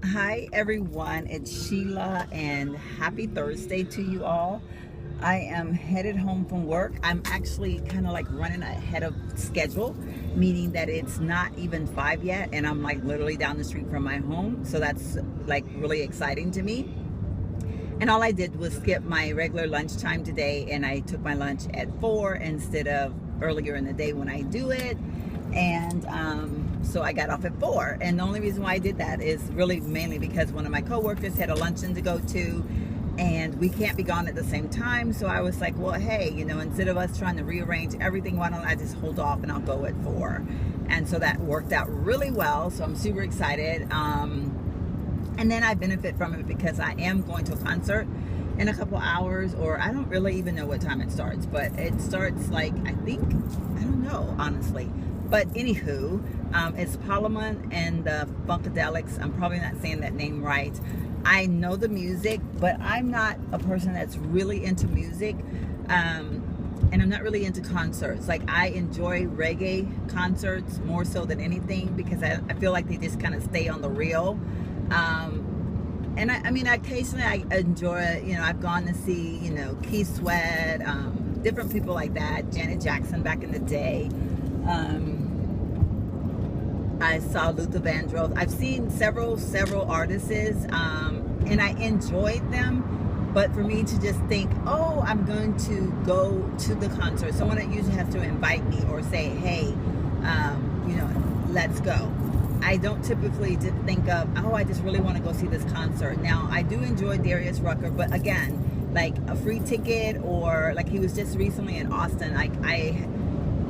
Hi everyone, it's Sheila and happy Thursday to you all. I am headed home from work. I'm actually kind of like running ahead of schedule, meaning that it's not even 5 yet and I'm like literally down the street from my home. So that's like really exciting to me. And all I did was skip my regular lunchtime today, and I took my lunch at 4 instead of earlier in the day when I do it. And so I got off at 4. And the only reason why I did that is really mainly because one of my coworkers had a luncheon to go to, and we can't be gone at the same time. So I was like, well, hey, you know, instead of us trying to rearrange everything, why don't I just hold off and I'll go at 4? And so that worked out really well. So I'm super excited. And then I benefit from it because I am going to a concert in a couple hours, or I don't really even know what time it starts, but it starts like, I don't know, honestly. But anywho, it's Parliament and the Funkadelics. I'm probably not saying that name right. I know the music, but I'm not a person that's really into music. And I'm not really into concerts. Like, I enjoy reggae concerts more so than anything because I feel like they just kind of stay on the reel. And I mean, occasionally I enjoy, you know, I've gone to see, you know, Keith Sweat, different people like that, Janet Jackson back in the day. I saw Luther Vandross. I've seen several artists, and I enjoyed them. But for me to just think, oh, I'm going to go to the concert, someone that usually has to invite me or say, hey, you know, let's go. I don't typically think of, oh, I just really want to go see this concert. Now, I do enjoy Darius Rucker, but again, like a free ticket, or like he was just recently in Austin.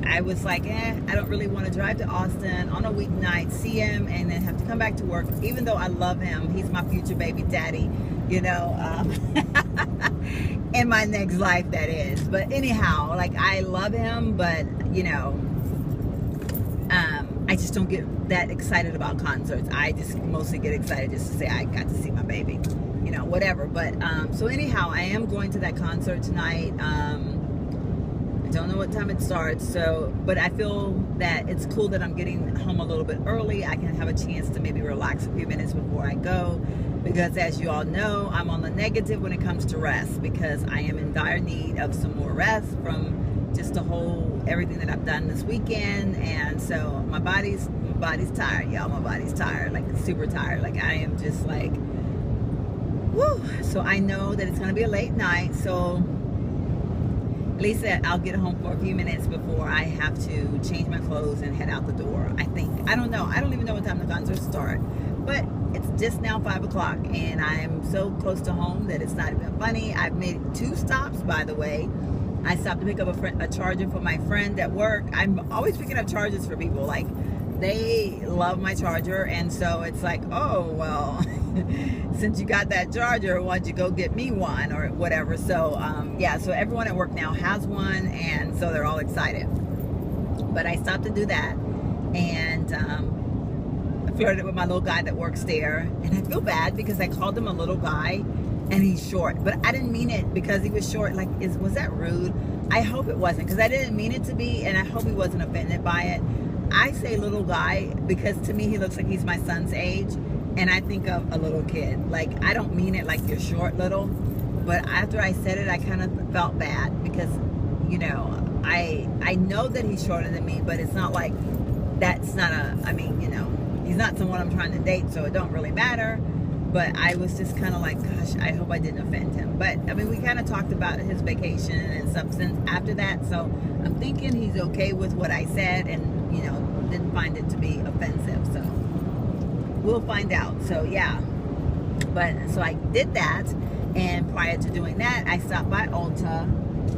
I was like, I don't really want to drive to Austin on a weeknight, see him, and then have to come back to work. Even though I love him, he's my future baby daddy, you know, in my next life, that is. But anyhow, like, I love him, but you know, I just don't get that excited about concerts. I just mostly get excited just to say I got to see my baby, you know, whatever. But so anyhow, I am going to that concert tonight. I don't know what time it starts, so, but I feel that it's cool that I'm getting home a little bit early. I can have a chance to maybe relax a few minutes before I go, because as you all know, I'm on the negative when it comes to rest, because I am in dire need of some more rest from just the whole everything that I've done this weekend. And so my body's tired, y'all. My body's tired, like super tired. Like, I am just like, whoo. So I know that it's gonna be a late night, so at least I'll get home for a few minutes before I have to change my clothes and head out the door. I think, I don't know, I don't even know what time the concerts start, but it's just now 5 o'clock and I am so close to home that it's not even funny. I've made 2 stops, by the way. I stopped to pick up a charger for my friend at work. I'm always picking up chargers for people. Like, they love my charger, and so it's like, oh, well, since you got that charger, why don't you go get me one or whatever. So yeah, so everyone at work now has one, and so they're all excited. But I stopped to do that, and I flirted with my little guy that works there, and I feel bad because I called him a little guy, and he's short, but I didn't mean it because he was short. Like, was that rude? I hope it wasn't, because I didn't mean it to be, and I hope he wasn't offended by it. I say little guy because to me he looks like he's my son's age, and I think of a little kid. Like, I don't mean it like you're short little, but after I said it, I kind of felt bad because, you know, I know that he's shorter than me, but it's not like, that's not a, I mean, you know, he's not someone I'm trying to date, so it don't really matter. But I was just kind of like, gosh, I hope I didn't offend him. But I mean, we kind of talked about his vacation and stuff since after that, so I'm thinking he's okay with what I said, and you know, didn't find it to be offensive. So we'll find out. So yeah, but so I did that, and prior to doing that, I stopped by Ulta,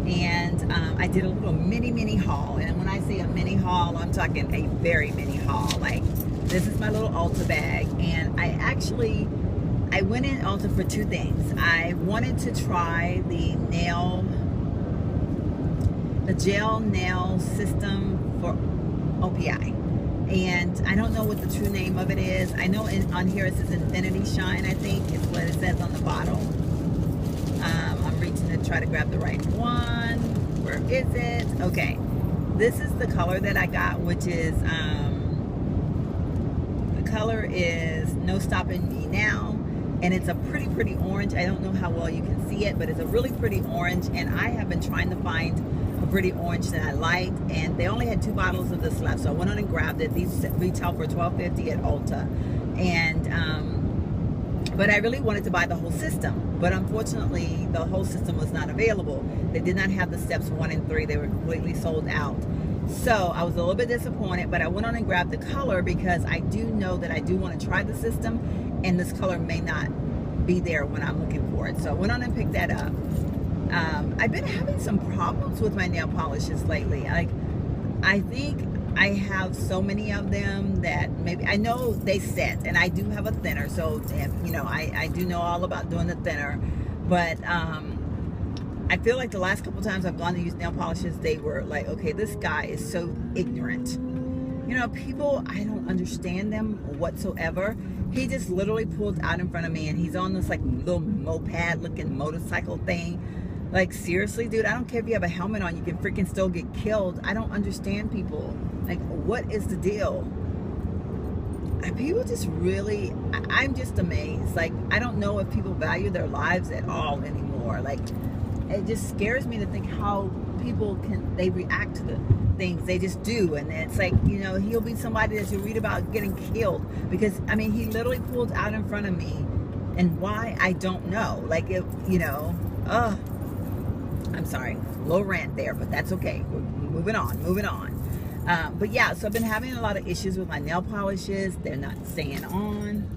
and I did a little mini haul. And when I say a mini haul, I'm talking a very mini haul. Like, this is my little Ulta bag, and I went in Ulta for 2 things. I wanted to try the gel nail system for OPI. And I don't know what the true name of it is. I know on here it says Infinity Shine, I think is what it says on the bottle. I'm reaching to try to grab the right one. Where is it? Okay. This is the color that I got, which is the color is No Stopping Me Now, and it's a pretty orange. I don't know how well you can see it, but it's a really pretty orange, and I have been trying to find a pretty orange that I liked, and they only had 2 bottles of this left, so I went on and grabbed it. These retail for $12.50 at Ulta, and but I really wanted to buy the whole system, but unfortunately the whole system was not available. They did not have the steps 1 and 3. They were completely sold out. So I was a little bit disappointed, but I went on and grabbed the color because I do know that I do want to try the system, and this color may not be there when I'm looking for it. So I went on and picked that up. I've been having some problems with my nail polishes lately. I think I have so many of them that maybe, I know they set, and I do have a thinner, so you know, I do know all about doing the thinner, but I feel like the last couple times I've gone to use nail polishes, they were like, okay, this guy is so ignorant. You know, people, I don't understand them whatsoever. He just literally pulled out in front of me, and he's on this like little moped looking motorcycle thing. Like, seriously, dude, I don't care if you have a helmet on, you can freaking still get killed. I don't understand people. Like, what is the deal? People just really, I'm just amazed. Like, I don't know if people value their lives at all anymore. Like, it just scares me to think how people they react to the things they just do. And it's like, you know, he'll be somebody that you read about getting killed because, I mean, he literally pulled out in front of me, and why, I don't know. Like, it, you know, I'm sorry, low rant there, but that's okay. We're moving on. But yeah, so I've been having a lot of issues with my nail polishes. They're not staying on.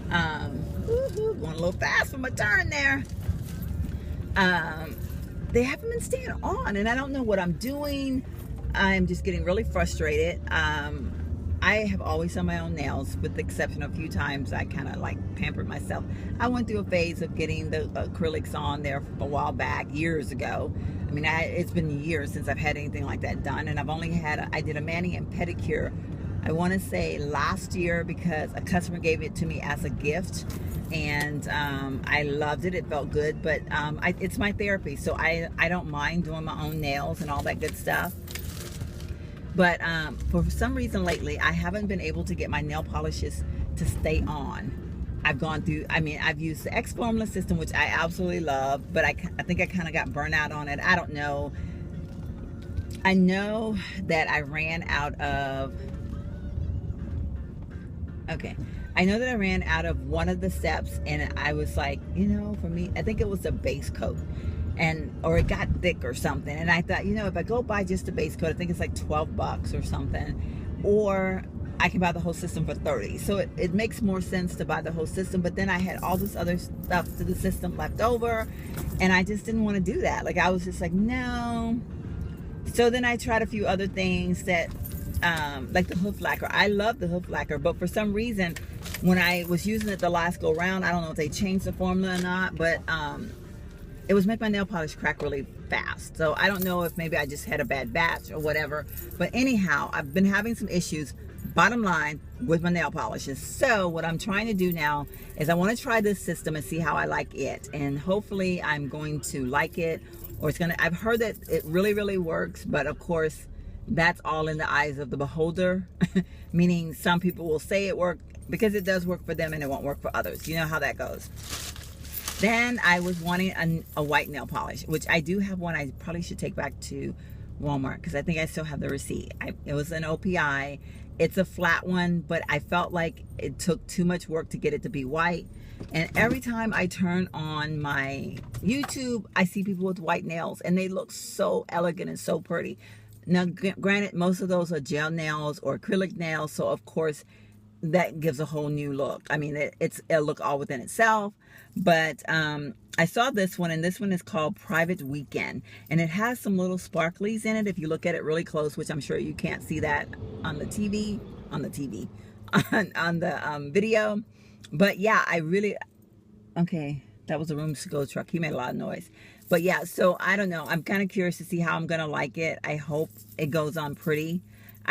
Going a little fast for my turn there. They haven't been staying on, and I don't know what I'm doing. I'm just getting really frustrated. I have always done my own nails, with the exception of a few times I kind of like pampered myself. I went through a phase of getting the acrylics on there a while back, years ago. I mean, it's been years since I've had anything like that done, and I've only had, I did a mani and pedicure, I want to say last year, because a customer gave it to me as a gift, and I loved it. It felt good, but it's my therapy, so I don't mind doing my own nails and all that good stuff. But for some reason lately, I haven't been able to get my nail polishes to stay on. I've gone through, I mean, I've used the X Formula system, which I absolutely love, but I think I kind of got burnt out on it. I don't know. I know that I ran out of, okay. I know that I ran out of one of the steps, and I was like, you know, for me, I think it was the base coat. Or it got thick or something, and I thought, you know, if I go buy just a base coat, I think it's like $12 or something, or I can buy the whole system for $30. So it makes more sense to buy the whole system. But then I had all this other stuff to the system left over, and I just didn't want to do that. Like, I was just like, no. So then I tried a few other things that like the hoof lacquer. I love the hoof lacquer, but for some reason when I was using it the last go round, I don't know if they changed the formula or not, but it was making my nail polish crack really fast. So I don't know if maybe I just had a bad batch or whatever. But anyhow, I've been having some issues, bottom line, with my nail polishes. So what I'm trying to do now is I want to try this system and see how I like it. And hopefully I'm going to like it, or it's gonna, I've heard that it really works, but of course that's all in the eyes of the beholder. Meaning some people will say it worked because it does work for them and it won't work for others. You know how that goes. Then I was wanting a white nail polish, which I do have one. I probably should take back to Walmart because I think I still have the receipt. It was an OPI. It's a flat one, but I felt like it took too much work to get it to be white. And every time I turn on my YouTube, I see people with white nails, and they look so elegant and so pretty. Now, granted, most of those are gel nails or acrylic nails, so of course that gives a whole new look. I mean, it'll look all within itself. But I saw this one, and this one is called Private Weekend, and it has some little sparklies in it if you look at it really close, which I'm sure you can't see that on the TV, on the video. But yeah, I really, okay, that was a room to go truck. He made a lot of noise. But yeah, so I don't know. I'm kind of curious to see how I'm gonna like it. I hope it goes on pretty.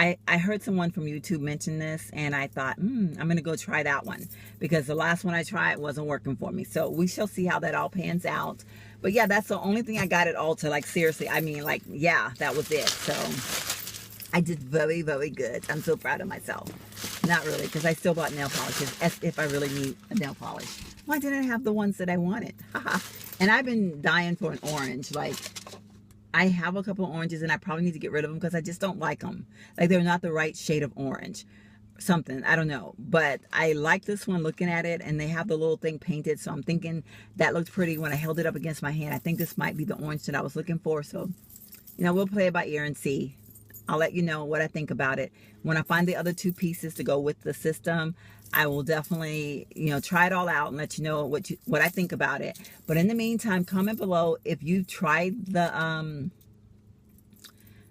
I heard someone from YouTube mention this, and I thought, I'm gonna go try that one, because the last one I tried wasn't working for me. So we shall see how that all pans out. But yeah, that's the only thing I got at Ulta. Like, seriously, I mean, like, yeah, that was it. So I did very good. I'm so proud of myself. Not really, because I still bought nail polishes as if I really need a nail polish. Why didn't I have the ones that I wanted? And I've been dying for an orange. Like, I have a couple of oranges and I probably need to get rid of them because I just don't like them. Like, they're not the right shade of orange. Something, I don't know. But I like this one looking at it, and they have the little thing painted. So I'm thinking that looked pretty when I held it up against my hand. I think this might be the orange that I was looking for. So, you know, we'll play it by ear and see. I'll let you know what I think about it. When I find the other two pieces to go with the system, I will definitely, you know, try it all out and let you know what I think about it. But in the meantime, comment below if you tried the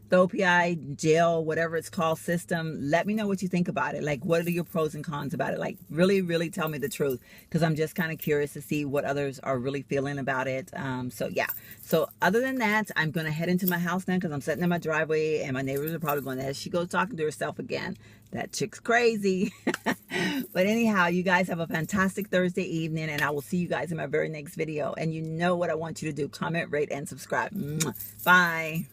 OPI gel, whatever it's called, system. Let me know what you think about it. Like, what are your pros and cons about it? Like, really, really tell me the truth, because I'm just kind of curious to see what others are really feeling about it. So yeah. So other than that, I'm going to head into my house now because I'm sitting in my driveway and my neighbors are probably going, as she goes talking to herself again, that chick's crazy. But anyhow, you guys have a fantastic Thursday evening, and I will see you guys in my very next video. And you know what I want you to do. Comment, rate, and subscribe. Bye.